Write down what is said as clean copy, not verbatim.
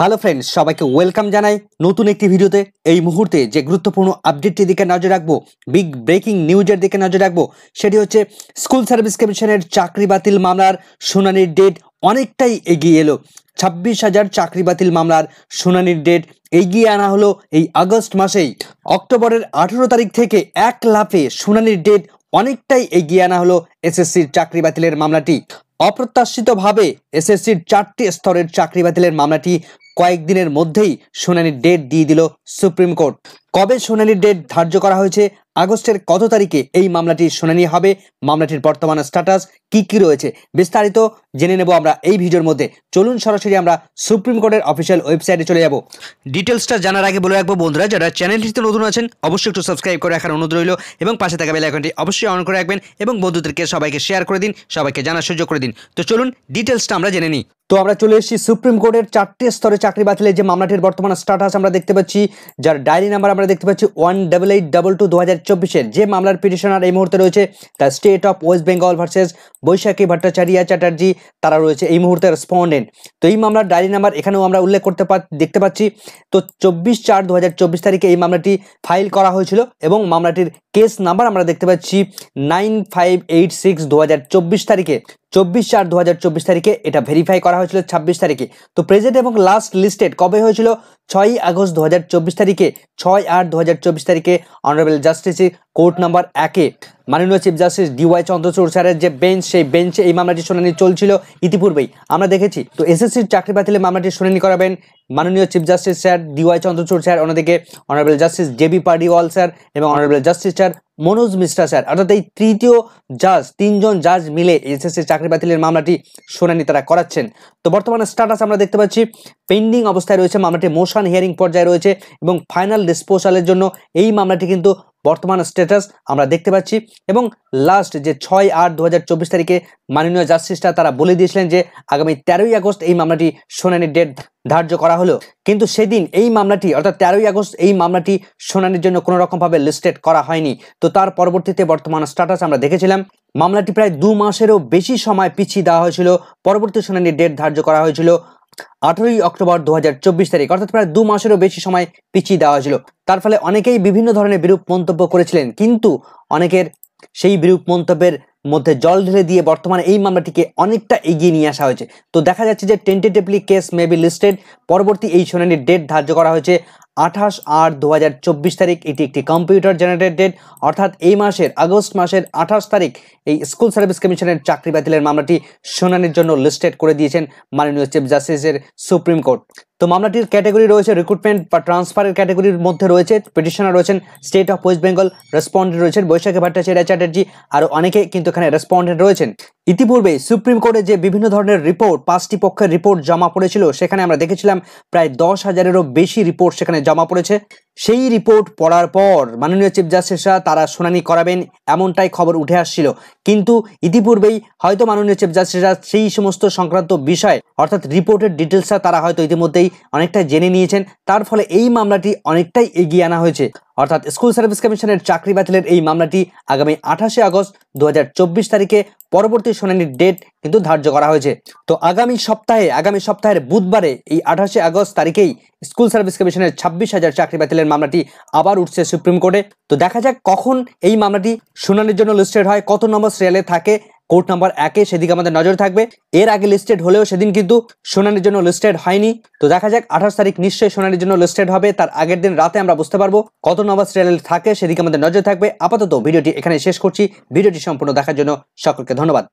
Hello friends, সবাইকে welcome জানাই নতুন একটি ভিডিওতে। এই মুহূর্তে যে গুরুত্বপূর্ণ আপডেটটির দিকে নজর রাখবো, বিগ ব্রেকিং নিউজের দিকে নজর রাখবো, সেটি হচ্ছে স্কুল সার্ভিস কমিশনের চাকরি বাতিল মামলার শুনানির ডেট অনেকটাই এগিয়ে এলো। 26,000 চাকরি বাতিল মামলার শুনানির ডেট এগিয়ে আনা হলো এই আগস্ট মাসেই। অক্টোবরের 18 তারিখ থেকে এক লাফে শুনানির ডেট অনেকটাই এগিয়ে আনা হলো এসএসসির চাকরি বাতিলের মামলাটি। অপ্রত্যাশিতভাবে এসএসসির 4টি স্তরের চাকরি বাতিলের মামলাটি কয়েকদিনের মধ্যেই শুনানির ডেট দিয়ে দিল সুপ্রিম কোর্ট। কবে শুনানির ডেট ধার্য করা হয়েছে, আগস্টের কত তারিখে এই মামলাটির শুনানি হবে, মামলাটির বর্তমান স্ট্যাটাস কি রয়েছে, বিস্তারিত জেনে নেব আমরা এই ভিডিওর মধ্যে। চলুন সরাসরি আমরা সুপ্রিম কোর্টের অফিসিয়াল ওয়েবসাইটে চলে যাব। ডিটেলসটা জানার আগে বলে রাখবো বন্ধুরা, যারা চ্যানেলটিতে নতুন আছেন অবশ্যই একটু সাবস্ক্রাইব করে রাখার অনুরোধ রইল এবং পাশে থাকা বেল আইকনটি অবশ্যই অন করে রাখবেন এবং বন্ধুদেরকে সবাইকে শেয়ার করে দিন, সবাইকে জানার সুযোগ করে দিন। তো চলুন ডিটেলসটা আমরা জেনে নিই। তো আমরা চলে এসেছি সুপ্রিম কোর্টের 4টি স্তরে চাকরি বাতিলের যে মামলাটির বর্তমান স্ট্যাটাস আমরা দেখতে পাচ্ছি, যার ডায়েরি নাম্বার আমরা দেখতে পাচ্ছি 18822 2024-এর। যে মামলার পিটিশনার এই মুহূর্তে রয়েছে the state of West Bengal versus Baishakhi Bhattacharya Chatterjee, তারা রয়েছে এই মুহূর্তে রেসপন্ডেন্ট। তো এই মামলার ডায়েরি নাম্বার এখানেও আমরা উল্লেখ দেখতে পাচ্ছি। তো 24/4/2024 তারিখে এই মামলাটি ফাইল করা হয়েছিল এবং মামলাটির কেস নাম্বার আমরা দেখতে পাচ্ছি 9586 2024 তারিখে। 24/4/2024 তারিখে এটা ভেরিফাই করা হয়েছিল 26 তারিখে। তো প্রেজেন্ট এবং লাস্ট লিস্টেড কবে হয়েছিল? 6 আগস্ট 2024 তারিখে। 6/8/2024 তারিখে অনারেবল জাস্টিস কোর্ট নাম্বার 1-এ মাননীয় চিফ জাস্টিস DY চন্দ্রচূড় স্যারের যে বেঞ্চ, সেই বেঞ্চে এই মামলাটি শুনানি চলছিল ইতিপূর্বেই আমরা দেখেছি। তো এসএসসির চাকরি বাতিলের মামলাটি শুনানি করাবেন মাননীয় chief justice sir DY Chandrachud sir, অন্যদিকে honourable justice JB Pardiwala sir এবং honourable justice sir Manoj Mishra sir, অর্থাৎ এই তৃতীয় জাজ, 3জন জাজ মিলে এসএসসি চাকরি বাতিলের মামলাটি শুনানি তারা করাচ্ছেন। তো বর্তমানে স্ট্যাটাস আমরা দেখতে পাচ্ছি পেন্ডিং অবস্থায় রয়েছে, মামলাটি মোশন হিয়ারিং পর্যায়ে রয়েছে এবং ফাইনাল ডিসপোজালের জন্য এই মামলাটি কিন্তু বর্তমান স্ট্যাটাস আমরা দেখতে পাচ্ছি। এবং লাস্ট যে 6/8/2024 তারিখে মাননীয় জাস্টিসরা তারা বলে দিয়েছিলেন যে আগামী 13ই আগস্ট এই মামলাটি শুনানির ডেট ধার্য করা হলো, কিন্তু সেদিন এই মামলাটি অর্থাৎ 13ই আগস্ট এই মামলাটি শুনানির জন্য কোনো রকমভাবে লিস্টেড করা হয়নি। তো তার পরবর্তীতে বর্তমান স্ট্যাটাস আমরা দেখেছিলাম মামলাটি প্রায় 2 মাসেরও বেশি সময় পিছিয়ে দেওয়া হয়েছিল। পরবর্তী শুনানির ডেট ধার্য করা হয়েছিল 18ই অক্টোবর 2024 তারিখ, অর্থাৎ প্রায় 2 মাসেরও বেশি সময় পিছিয়ে দেওয়া হয়েছিল। তার ফলে অনেকেই বিভিন্ন ধরনের বিরূপ মন্তব্য করেছিলেন, কিন্তু অনেকের সেই বিরূপ মন্তব্যের মধ্যে জল ঢেলে দিয়ে বর্তমানে এই মামলাটিকে অনেকটা এগিয়ে নিয়ে আসা হয়েছে। তো দেখা যাচ্ছে যে tentatively case may be listed. পরবর্তী এই শুনানির ডেট ধার্য করা হয়েছে 28/8/2024 তারিখ। এটি একটি কম্পিউটার জেনারেটেড ডেট, অর্থাৎ এই মাসের আগস্ট মাসের 28 তারিখ এই স্কুল সার্ভিস কমিশনের চাকরি বাতিলের মামলাটি শুনানির জন্য লিস্টেড করে দিয়েছেন মাননীয় চিফ জাস্টিসের সুপ্রিম কোর্ট। তো মামলাটির ক্যাটাগরি রয়েছে রিক্রুটমেন্ট বা ট্রান্সফারের ক্যাটাগরির মধ্যে রয়েছে। পিটিশনার রয়েছেন state of West Bengal, respondent রয়েছেন বৈশাখী ভট্টাচার্য চ্যাটার্জি, আরও অনেকে কিন্তু এখানে রেসপন্ডেন্ট রয়েছেন। ইতিপূর্বে সুপ্রিম কোর্টে যে বিভিন্ন ধরনের রিপোর্ট, 5টি পক্ষের রিপোর্ট জমা পড়েছিল, সেখানে আমরা দেখেছিলাম প্রায় 10,000-এরও বেশি রিপোর্ট সেখানে জমা পড়েছে। সেই রিপোর্ট পড়ার পর মাননীয় চিফ জাস্টিসরা তারা শুনানি করাবেন এমনটাই খবর উঠে আসছিল, কিন্তু ইতিপূর্বেই হয়তো মাননীয় চিফ জাস্টিসরা সেই সমস্ত সংক্রান্ত বিষয় অর্থাৎ রিপোর্টের ডিটেলসটা তারা হয়তো ইতিমধ্যেই অনেকটাই জেনে নিয়েছেন। তার ফলে এই মামলাটি অনেকটাই এগিয়ে আনা হয়েছে, অর্থাৎ স্কুল সার্ভিস কমিশনের চাকরি বাতিলের এই মামলাটি আগামী 28 আগস্ট 2024 তারিখে পরবর্তী শুনানির ডেট কিন্তু ধার্য করা হয়েছে। তো আগামী সপ্তাহের বুধবারে এই 28 আগস্ট তারিখেই স্কুল সার্ভিস কমিশনের 26,000 চাকরি বাতিলের মামলাটি আবার উঠছে সুপ্রিম কোর্টে। তো দেখা যাক কখন এই মামলাটি শুনানির জন্য লিস্টেড হয়, কত নম্বর সিরিয়ালে থাকে কোর্ট নাম্বার 1-এ, সেদিকে আমাদের নজর থাকবে। এর আগে লিস্টেড হলেও সেদিন কিন্তু শুনানির জন্য লিস্টেড হয়নি। তো দেখা যাক 28 তারিখ নিশ্চয়ই শুনানির জন্য লিস্টেড হবে, তার আগের দিন রাতে আমরা বুঝতে পারবো কত নম্বর সিরিয়ালে থাকে, সেদিকে আমাদের নজর থাকবে। আপাতত ভিডিওটি এখানে শেষ করছি। ভিডিওটি সম্পূর্ণ দেখার জন্য সকলকে ধন্যবাদ।